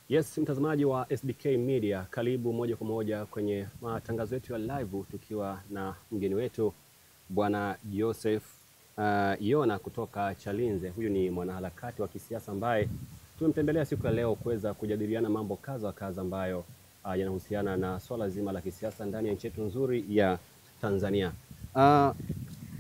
Yes, mtazamaji wa SBK Media, karibu moja kwa moja kwenye matangazo yetu ya live tukiwa na mgeni wetu Bwana Joseph Yona kutoka Chalinze. Huyu ni mwanaharakati wa kisiasa ambaye tumemtembelea siku ya leo kuweza kujadiliana mambo kadha ambayo yanahusiana na swala zima la kisiasa ndani ya nchi yetu nzuri ya Tanzania.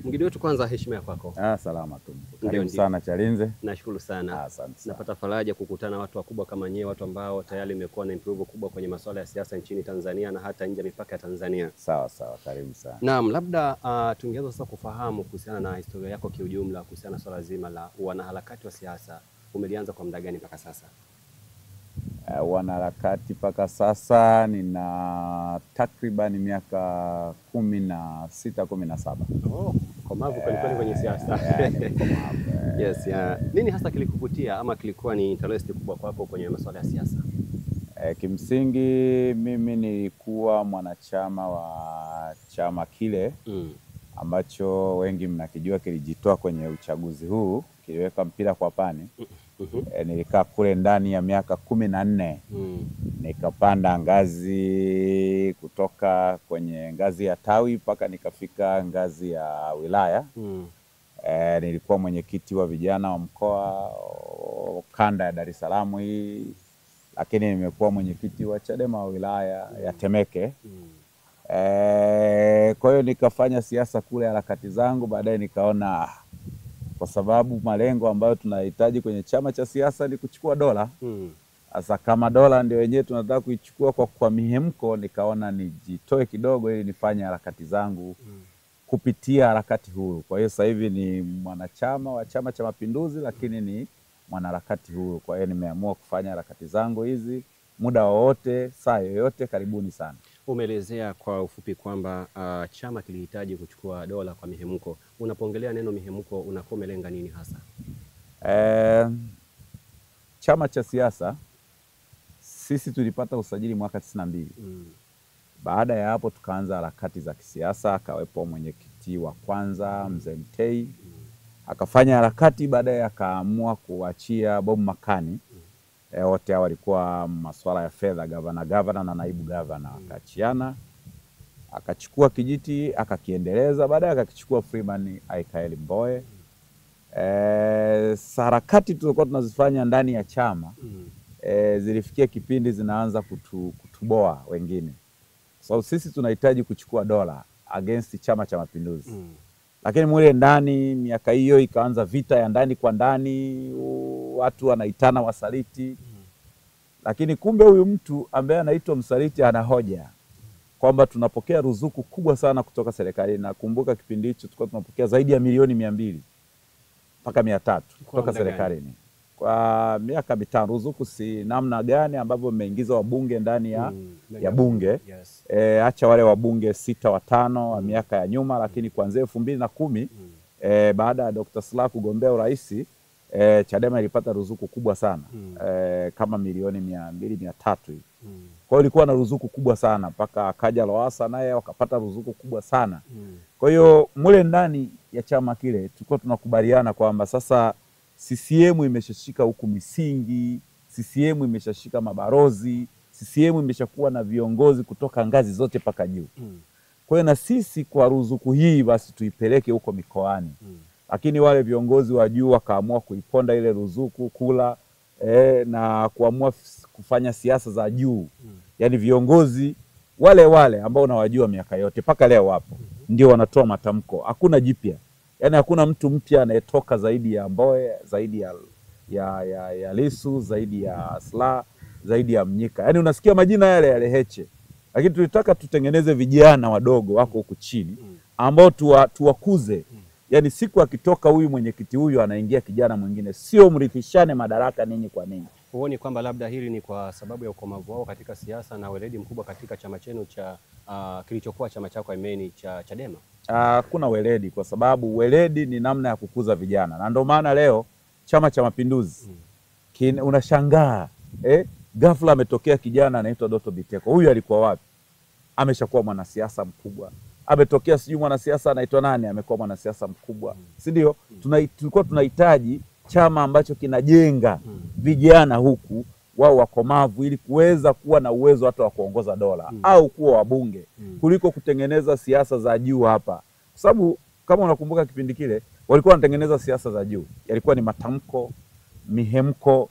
Mgeni wetu, kwanza heshima ya kwako. Salama tu. Karibu sana Chalinze. Nashukuru sana. Asante sana. Napata faraja kukutana watu wakubwa kama nyewe, watu ambao tayari imekuwa na improve kubwa kwenye masuala ya siasa nchini Tanzania na hata nje ya mipaka ya Tanzania. Sawa, karibu sana. Naam, labda tungeanza sasa kufahamu kuhusiana na historia yako kiujumla, kuhusiana na swala zima la wanaharakati wa siasa. Umelianza kwa muda gani mpaka sasa? Wanaharakati mpaka sasa nina takriban miaka 16, 17. Oh, komavu kweli kwenye siasa. Yes, nini hasa kilikuvutia ama kilikuwa ni interest kubwa kwako kwenye masuala ya siasa? Kimsingi mimi nilikuwa mwanachama wa chama kile ambacho wengi mnakijua, kilijitoa kwenye uchaguzi huu, kiliweka mpira kwa pani. Nilikaa kule ndani ya miaka 14. Nikapanda ngazi kutoka kwenye ngazi ya tawi mpaka nikafika ngazi ya wilaya. Nilikuwa mwenyekiti wa vijana wa mkoa kanda ya Dar es Salaam hii, lakini nimekuwa mwenyekiti wa Chadema wa wilaya ya Temeke. Kwa hiyo nikafanya siasa kule, harakati zangu. Baadaye nikaona kwa sababu malengo ambayo tunahitaji kwenye chama cha siasa ni kuchukua dola. Sasa kama dola ndio wenyewe tunataka kuichukua kwa mihemko, nikaona nijitoe kidogo ili nifanye harakati zangu kupitia harakati huru. Kwa hiyo sasa hivi ni mwanachama wa Chama cha Mapinduzi, lakini ni mwanaharakati huru. Kwa hiyo nimeamua kufanya harakati zangu hizi muda wowote, saa yoyote. Karibuni sana. Umeelezea kwa ufupi kwamba chama kilihitaji kuchukua dola kwa mihemko. Unapoongelea neno mihemko unakuwa umelenga nini hasa? Chama cha siasa sisi tulipata usajili mwaka 92. Baada ya hapo tukaanza harakati za kisiasa. Akawepo mwenyekiti wa kwanza Mzee Mtei, akafanya harakati. Baadaye akaamua kuachia Bob Makani. Wote hao walikuwa masuala ya fedha, gavana na naibu gavana. Akaachiana, akachukua kijiti akakiendeleza. Baadaye akakichukua Freeman Aikaeli Mbowe. Harakati tulikuwa tunazifanya ndani ya chama zilifikia kipindi zinaanza kutuboa wengine. So sisi tunahitaji kuchukua dola against Chama cha Mapinduzi. Lakini mule ndani miaka hiyo ikaanza vita ya ndani kwa ndani, watu wanaitana wasaliti. Lakini kumbe huyu mtu ambaye anaitwa msaliti ana hoja kwamba tunapokea ruzuku kubwa sana kutoka serikali. Nakumbuka kipindi hicho tulikuwa tunapokea zaidi ya milioni 200 mpaka 300 kutoka serikalini kwa miaka 5. Ruzuku si namna gani ambavyo mmeingiza wabunge ndani ya bunge. Yes. Acha wale wabunge 6 wa 5 wa miaka ya nyuma, lakini kuanzia 2010 baada ya Dr. Slaa kugombea urais, Chadema ilipata ruzuku kubwa sana. Kama milioni 200, 300 hivi. Kwa hiyo ilikuwa na ruzuku kubwa sana, mpaka akaja Lowassa naye wakapata ruzuku kubwa sana. Kwa hiyo mule ndani ya chama kile tulikuwa tunakubaliana kwamba sasa CCM imeshashika huku misingi, CCM imeshashika mabarozi, CCM imeshakuwa na viongozi kutoka ngazi zote paka juu. Kwa hiyo na sisi kwa ruzuku hii basi tuipeleke huko mikoani. Lakini wale viongozi wa juu wakaamua kuiponda ile ruzuku kula na kuamua kufanya siasa za juu. Yaani viongozi wale ambao unawajua miaka yote paka leo wapo, ndio wanatoa matamko. Hakuna jipya. Yaani hakuna mtu mpya anayetoka zaidi ya Mbowe, zaidi ya Lissu, zaidi ya Slaa, zaidi ya Mnyika. Yaani unasikia majina yale Heche. Lakini tulitaka tutengeneze vijana wadogo wako huku chini ambao tuwakuze. Yaani siku akitoka huyu mwenyekiti huyu anaingia kijana mwingine, sio mrithishane madaraka ninyi kwa ninyi. Huoni kwamba labda hili ni kwa sababu ya ukomavu wao katika siasa na weledi mkubwa katika chama chenu cha kilichokuwa chama chako imeni cha Chadema? Kuna weledi, kwa sababu weledi ni namna ya kukuza vijana. Na ndio maana leo Chama cha Mapinduzi unashangaa ghafla ametokea kijana anaitwa Doto Biteko. Huyu alikuwa wapi? Ameshakuwa mwanasiasa mkubwa. Ametokea sijui mwanasiasa anaitwa nani, amekuwa mwanasiasa mkubwa. Si ndio? Tulikuwa tunahitaji chama ambacho kinajenga vijana huku wao wakomavu ili kuweza kuwa na uwezo hata wa kuongoza dola au kuwa wabunge kuliko kutengeneza siasa za juu hapa. Kwa sababu kama unakumbuka kipindi kile walikuwa wanatengeneza siasa za juu. Yalikuwa ni matamko, mihemko,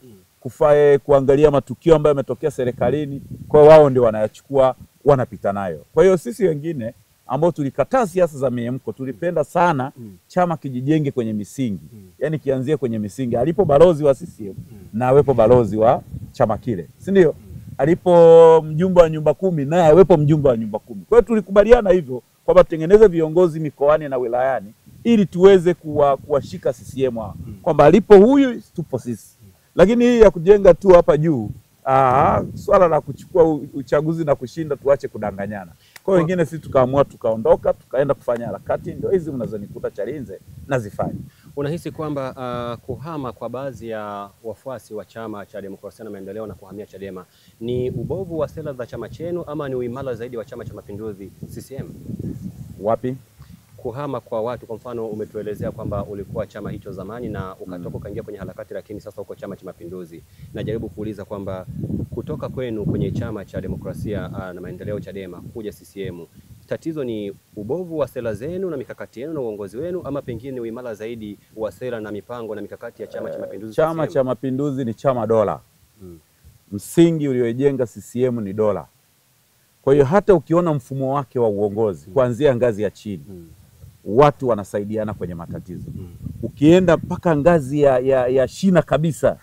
kuangalia matukio ambayo yametokea serikalini, kwa wao ndio wanayachukua wanapita nayo. Kwa hiyo sisi wengine ambao tulikataa siasa za mihemko, tulipenda sana chama kijijenge kwenye misingi. Yaani kianzie kwenye misingi. Alipo balozi wa CCM na awepo balozi wa chama kile. Si ndio? Alipo mjumbe wa nyumba 10 naye awepo mjumbe wa nyumba 10. Kwa hiyo tulikubaliana hivyo kwamba tutengeneze viongozi mikoani na wilayani ili tuweze kuwashika CCM kwamba alipo huyu tupo sisi. Lakini hii ya kujenga tu hapa juu, swala la kuchukua uchaguzi na kushinda tuache kudanganyana. Kwa hiyo wengine sisi tukaamua tukaondoka, tukaenda kufanya harakati, ndio hizi mnazonikuta Chalinze nazifanya. Unahisi kwamba kuhama kwa baadhi ya wafuasi wa Chama cha Demokrasia na Maendeleo na kuhamia Chadema ni ubovu wa sera za chama chenu ama ni uimara zaidi wa Chama cha Mapinduzi CCM? Wapi? Kuhama kwa watu, kwa mfano umetuelezea kwamba ulikuwa chama hicho zamani na ukatoka ukaingia kwenye harakati, lakini sasa uko Chama cha Mapinduzi. Najaribu kuuliza kwamba kutoka kwenu kwenye Chama cha Demokrasia na Maendeleo Chadema kuja CCM, tatizo ni ubovu wa sera zenu na mikakati yenu na uongozi wenu ama pengine uimara zaidi wa sera na mipango na mikakati ya Chama cha Mapinduzi? Chama cha Mapinduzi ni chama dola. Msingi uliojenga CCM ni dola. Kwa hiyo hata ukiona mfumo wake wa uongozi kuanzia ngazi ya chini, watu wanasaidiana kwenye matatizo. Ukienda mpaka ngazi ya shina kabisa,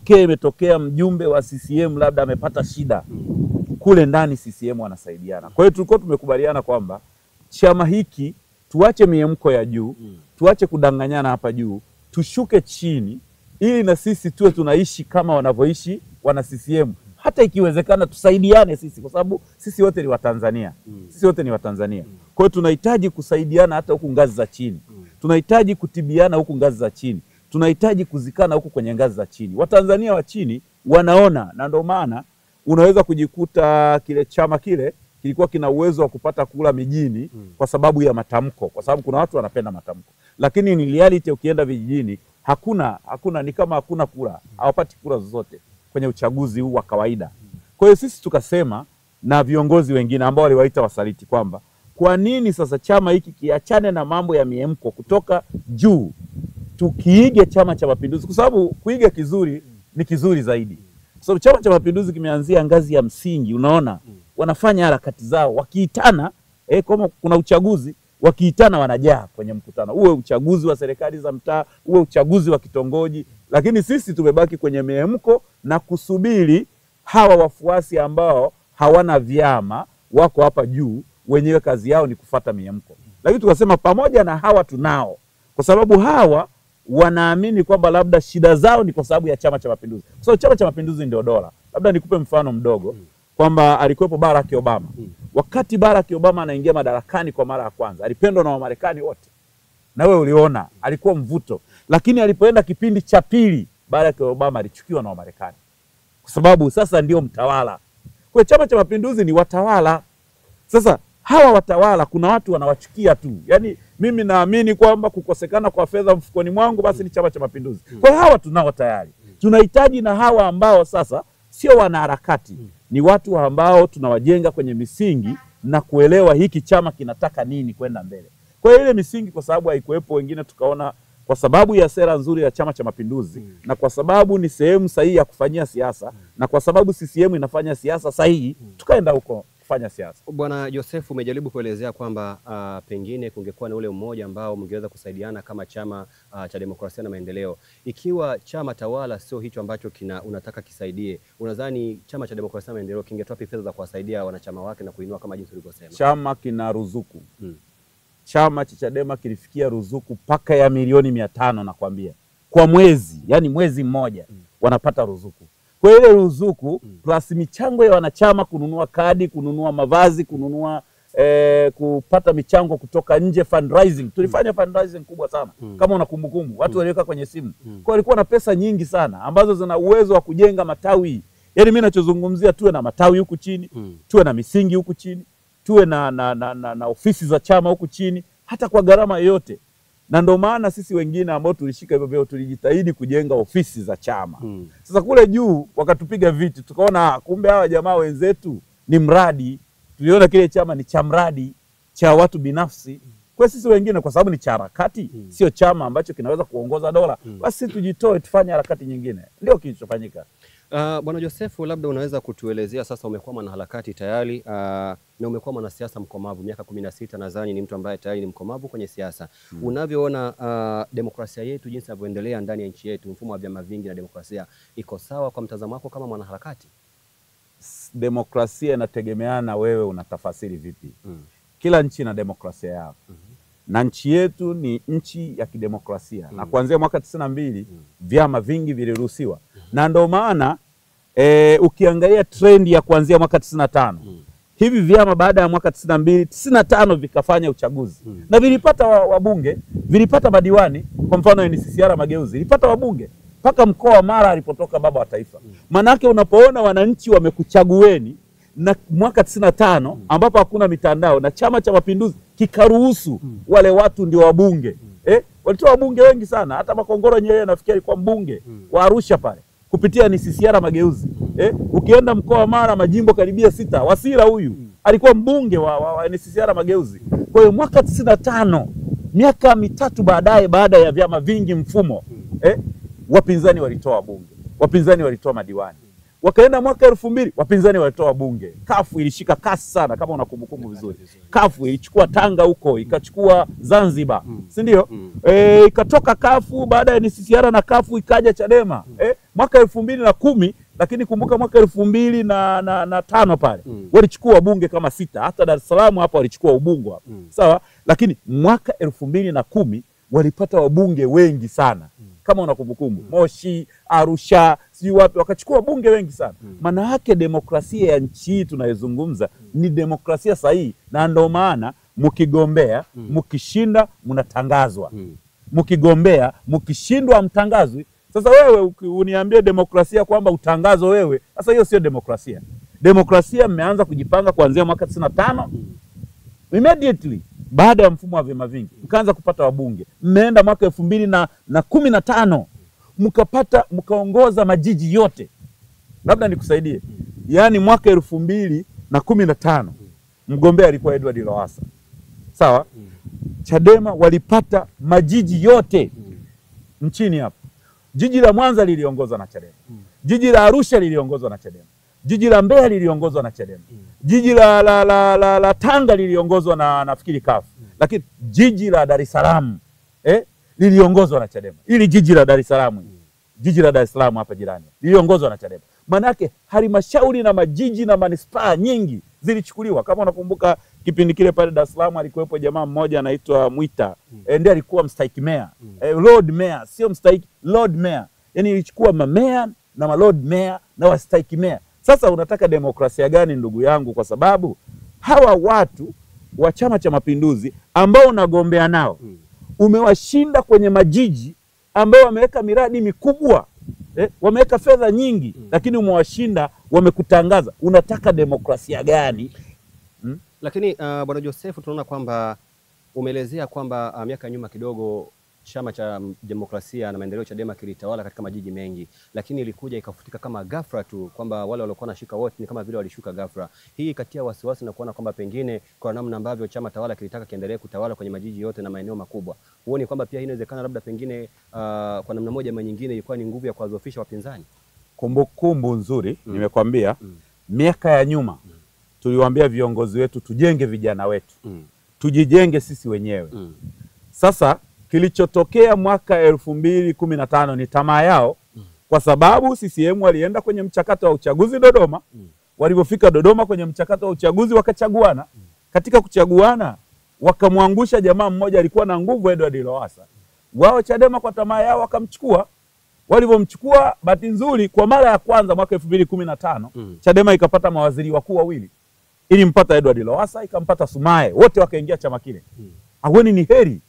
imetokea mjumbe wa CCM labda amepata shida, kule ndani CCM wanasaidiana. Kwa hiyo tulikuwa tumekubaliana kwamba chama hiki tuache miemko ya juu, tuache kudanganyana hapa juu, tushuke chini ili na sisi tuwe tunaishi kama wanavyoishi wana CCM. Hata ikiwezekana tusaidiane sisi, kwa sababu sisi wote ni Watanzania. Sisi wote ni Watanzania. Kwa hiyo tunahitaji kusaidiana hata huku ngazi za chini. Tunahitaji kutibiana huku ngazi za chini. Tunahitaji kuzikana huku kwenye ngazi za chini. Watanzania wa chini wanaona, na ndio maana unaweza kujikuta kile chama kile kilikuwa kina uwezo wa kupata kula mijini kwa sababu ya matamko, kwa sababu kuna watu wanapenda matamko. Lakini ni reality, ukienda vijijini hakuna ni kama hakuna kura, hawapati kura zozote kwenye uchaguzi huu wa kawaida. Kwa hiyo sisi tukasema na viongozi wengine ambao waliwaita wasaliti kwamba kwa nini sasa chama hiki kiachane na mambo ya miemko kutoka juu, tukiige Chama cha Mapinduzi, kwa sababu kuiga kizuri ni kizuri zaidi. Kwa sababu Chama cha Mapinduzi kimeanzia ngazi ya msingi, unaona wanafanya harakati zao wakiitana, kama kuna uchaguzi wakiitana wanajaa kwenye mkutano, uwe uchaguzi wa serikali za mtaa, uwe uchaguzi wa kitongoji. Lakini sisi tumebaki kwenye miemko na kusubiri hawa wafuasi ambao hawana vyama, wako hapa juu, wenyewe kazi yao ni kufuata miemko. Lakini tukasema pamoja na hawa tunao, kwa sababu hawa wanaamini kwamba labda shida zao ni kwa sababu ya Chama cha Mapinduzi. Kwa sababu Chama cha Mapinduzi ndio dola. Labda nikupe mfano mdogo kwamba alikuwepo Barack Obama. Wakati Barack Obama anaingia madarakani kwa mara ya kwanza, alipendwa na Wamarekani wote. Na wewe uliona, alikuwa mvuto. Lakini alipoenda kipindi cha pili, Barack Obama alichukiwa na Wamarekani. Kwa sababu sasa ndio mtawala. Kwa Chama cha Mapinduzi ni watawala. Sasa hawa watawala kuna watu wanawachukia tu. Yaani mimi naamini kwamba kukosekana kwa fedha mfukoni mwangu basi ni Chama cha Mapinduzi. Kwa hiyo hawa tunao tayari. Tunahitaji na hawa ambao sasa sio wanaharakati, ni watu ambao tunawajenga kwenye misingi na kuelewa hiki chama kinataka nini kwenda mbele. Kwa hiyo ile misingi, kwa sababu haikuwepo, wengine tukaona kwa sababu ya sera nzuri ya Chama cha Mapinduzi na kwa sababu ni sehemu sahihi ya kufanyia siasa na kwa sababu CCM inafanya siasa sahihi, tukaenda huko kufanya siasa. Bwana Joseph, umejaribu kuelezea kwamba pengine kungekuwa na ule mmoja ambao mngeweza kusaidiana kama Chama cha Demokrasia na Maendeleo. Ikiwa chama tawala sio hicho ambacho unataka kisaidie, unadhani Chama cha Demokrasia na Maendeleo kingetoa fedha za kuwasaidia wanachama wake na kuinua kama jinsi ulivyosema? Chama kina ruzuku. Chama cha Chadema kilifikia ruzuku mpaka ya milioni 500 nakwambia. Kwa mwezi, yani mwezi mmoja wanapata ruzuku. Kwa ile ruzuku plus michango ya wanachama, kununua kadi, kununua mavazi, kununua kupata michango kutoka nje, fundraising. Tulifanya fundraising kubwa sana. Kama una kumbukumbu, watu waliweka kwenye simu. Kwa walikuwa na pesa nyingi sana ambazo zina uwezo wa kujenga matawi. Yaani mimi ninachozungumzia, tuwe na matawi huku chini, tuwe na misingi huku chini, tuwe na ofisi za chama huku chini, hata kwa gharama yoyote. Na ndio maana sisi wengine ambao tulishika hivyo vyeo tulijitahidi kujenga ofisi za chama. Sasa kule juu wakatupiga viti, tukaona kumbe hawa jamaa wenzetu ni mradi. Tuliona kile chama ni cha mradi, cha watu binafsi. Kwa sisi wengine kwa sababu ni cha harakati, sio chama ambacho kinaweza kuongoza dola, basi tujitoe tufanye harakati nyingine. Ndio kilichofanyika. Bwana Josefu, labda unaweza kutuelezea sasa, umekuwa mwanaharakati tayari na umekuwa mwanasiasa mkomavu miaka 16, nadhani ni mtu ambaye tayari ni mkomavu kwenye siasa. Unavyoona demokrasia yetu jinsi inavyoendelea ndani ya nchi yetu, mfumo wa vyama vingi na demokrasia iko sawa kwa mtazamo wako kama mwanaharakati? Demokrasia inategemeana na wewe unatafasiri vipi. Kila nchi ina demokrasia yao. Na nchi yetu ni nchi ya kidemokrasia. Na kuanzia mwaka 92 vyama vingi viliruhusiwa. Na ndio maana ukiangalia trend ya kuanzia mwaka 95 hivi vyama baada ya mwaka 92, 95 vikafanya uchaguzi. Na vilipata wabunge, vilipata madiwani. Kwa mfano NCCR Mageuzi vilipata wabunge mpaka mkoa wa Mara alipotoka baba wa taifa. Manake unapoona wananchi wamekuchagueni na mwaka 95 ambapo hakuna mitandao na Chama cha Mapinduzi kikaruhusu wale watu ndio wabunge. Walitoa wabunge wengi sana, hata Makongoro Nyerere nafikiri alikuwa mbunge wa Arusha pale kupitia NCCR Mageuzi. Ukienda mkoa wa Mara majimbo karibia 6, Wasira huyu alikuwa mbunge wa NCCR Mageuzi. Kwa hiyo mwaka 95, miaka mitatu baadaye, baada ya vyama vingi mfumo, wapinzani walitoa wabunge, wapinzani walitoa madiwani. Wakaenda mwaka 2000 wapinzani walitoa bunge. Kafu ilishika kasi sana kama unakumbukumbu vizuri. Kafu ilichukua Tanga huko, ikachukua Zanzibar. Si ndio? Ikatoka Kafu baada ya NCCR na Kafu ikaja Chadema. Mwaka 2010, lakini kumbuka mwaka 2005 pale walichukua bunge kama 6. Hata Dar es Salaam hapa walichukua ubunge hapa. Sawa? Lakini mwaka 2010 walipata wabunge wengi sana. Kama unakumbukumbu, Moshi, Arusha, si wapi wakachukua bunge wengi sana. Maana yake demokrasia ya nchi hii tunayozungumza ni demokrasia sahihi, na ndio maana mkigombea, mkishinda mnatangazwa. Mkigombea, mkishindwa mtangazwi. Sasa wewe uniambie demokrasia kwamba utangazo wewe, sasa hiyo sio demokrasia. Demokrasia mmeanza kujipanga kuanzia mwaka 95. Immediately baada ya mfumo wa vyama vingi mkaanza kupata wabunge. Mmeenda mwaka 2015 mkaongoza majiji yote. Labda nikusaidie. Yaani mwaka 2015 mgombea alikuwa Edward Lowassa. Sawa? Chadema walipata majiji yote nchini hapa. Jiji la Mwanza liliongozwa na Chadema. Jiji la Arusha liliongozwa na Chadema. Jiji la Mbeya liliongozwa na Chadema. Jiji la Tanga liliongozwa na nafikiri Kafu. Lakini jiji la Dar es Salaam liliongozwa na Chadema. Ili jiji la Dar es Salaam, jiji la Dar es Salaam hapa jirani, liliongozwa na Chadema. Manake halmashauri na majiji na manispaa nyingi zilichukuliwa. Kama unakumbuka kipindi kile pale Dar es Salaam alikuwepo jamaa mmoja anaitwa Mwita. Ndiye alikuwa mstahiki mayor. Lord mayor, sio mstahiki, Lord mayor. Yaani ilichukua mamea na malord mayor na wastahiki mayor. Sasa unataka demokrasia gani ndugu yangu? Kwa sababu hawa watu wa Chama cha Mapinduzi ambao unagombea nao umewashinda kwenye majiji ambao wameweka miradi mikubwa, wameweka fedha nyingi, lakini umewashinda, wamekutangaza. Unataka demokrasia gani? Lakini Bwana Josefu, tunaona kwamba umeelezea kwamba miaka nyuma kidogo Chama cha Demokrasia na Maendeleo Chadema kilitawala katika majiji mengi, lakini ilikuja ikafutika kama ghafla tu, kwamba wale waliokuwa nashika wote ni kama vile walishuka ghafla. Hii ikatia wasiwasi na kuona kwamba pengine kwa namna ambavyo chama tawala kilitaka kiendelee kutawala kwenye majiji yote na maeneo makubwa. Huoni kwamba pia inawezekana labda pengine kwa namna moja ama nyingine ilikuwa ni nguvu ya kuwadhoofisha wapinzani? Kumbukumbu nzuri, nimekwambia miaka ya nyuma tuliwaambia viongozi wetu tujenge vijana wetu. Tujijenge sisi wenyewe. Sasa kilichotokea mwaka 2015 ni tamaa yao, kwa sababu CCM walienda kwenye mchakato wa uchaguzi Dodoma. Walipofika Dodoma kwenye mchakato wa uchaguzi wakachaguana. Katika kuchaguana wakamwangusha jamaa mmoja alikuwa na nguvu, Edward Lowassa. Wao Chadema kwa tamaa yao wakamchukua. Walivomchukua, bahati nzuri kwa mara ya kwanza mwaka 2015 Chadema ikapata mawaziri wakuu wawili. Ili mpata Edward Lowassa, ikampata Sumaye, wote wakaingia chama kile. Aweni ni heri.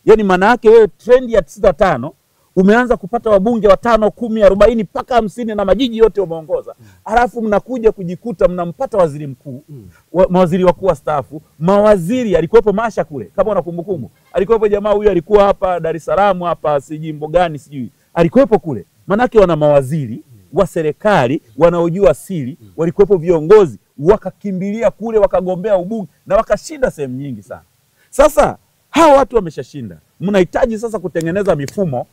Yaani maana yake wewe trend ya 95 umeanza kupata wabunge wa 5, 10, 40 mpaka 50 na majiji yote umeongoza. alafu mnakuja kujikuta mnampata waziri mkuu, mawaziri wakuu wastaafu, mawaziri. Alikuwepo Masha kule, kama unakumbukumbu, alikuwepo jamaa huyu, alikuwa hapa Dar es Salaam hapa, si jimbo gani sijui, alikuwepo kule. Manake wana mawaziri wa serikali wanaojua siri, walikuwepo viongozi, wakakimbilia kule, wakagombea ubunge na wakashinda sehemu nyingi sana. Sasa hawa watu wameshashinda, mnahitaji sasa kutengeneza mifumo